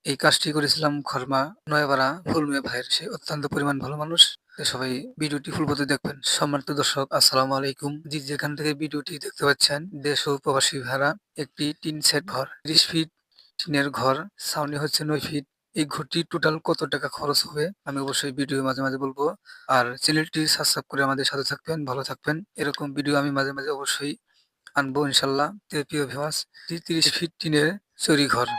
এই কাজটি করেছিলাম খরমা নয়াপাড়া ফুলমিয়া ভাইয়ের। সে অত্যন্ত পরিমাণ ভালো মানুষ। তো সবাই ভিডিওটি ফুল পর্যন্ত দেখবেন। সম্মানিত দর্শক আসসালামু আলাইকুম। যেখান থেকে ভিডিওটি দেখতে পাচ্ছেন দেশ ও প্রবাসী ভাইরা একটি টিন সেট ঘর ৩০ ফিট টিনের ঘর, ছাউনি হচ্ছে ৯ ফিট। এই ঘরটি টোটাল কত টাকা খরচ হবে আমি অবশ্যই ভিডিওর মাঝে, মাঝে বলবো। আর চ্যানেলটি সাবস্ক্রাইব করে আমাদের সাথে থাকবেন, ভালো থাকবেন। এরকম ভিডিও আমি মাঝে, মাঝে অবশ্যই আনবো ইনশাআল্লাহ। প্রিয় ভিউয়ার্স, ৩০ ফিট টিনের চৌরি ঘর।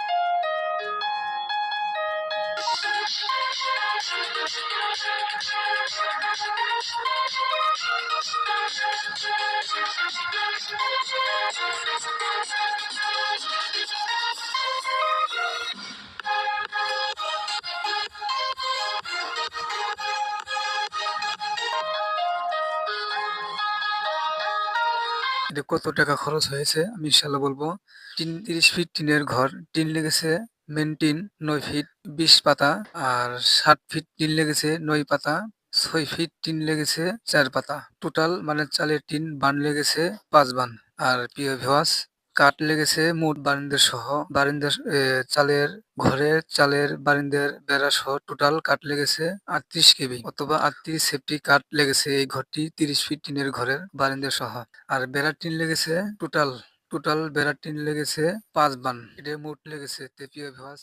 এটা কত টাকা খরচ হয়েছে আমি ইনশাআল্লাহ বলবো। ৩০ ফিট টিনের ঘর। টিন লেগেছে মেইন টিন ৯ ফিট ২০ পাতা, আর ৬০ ফিট টিন লেগেছে ৯ পাতা, ৬ ফিট টিন লেগেছে ৪ পাতা। টোটাল মানে চালের টিন বান লেগেছে ৫ বান। আর প্রিয় ভিউয়ার্স, কাঠ লেগেছে মোট বারিন্দার সহ, বারিন্দার চালের ঘরের চালের বারিন্দার বেড়া সহ টোটাল কাঠ লেগেছে ৩৮ কেবি অথবা ৩৮ সেফটি কাঠ লেগেছে এই ঘরটি ৩০ ফিট টিনের ঘরের বারিন্দা সহ। আর বেড়ার টিন লেগেছে টোটাল বেড়ার টিন লেগেছে ৫ বান। এটা মোট লেগেছে। প্রিয় ভিউয়ার্স,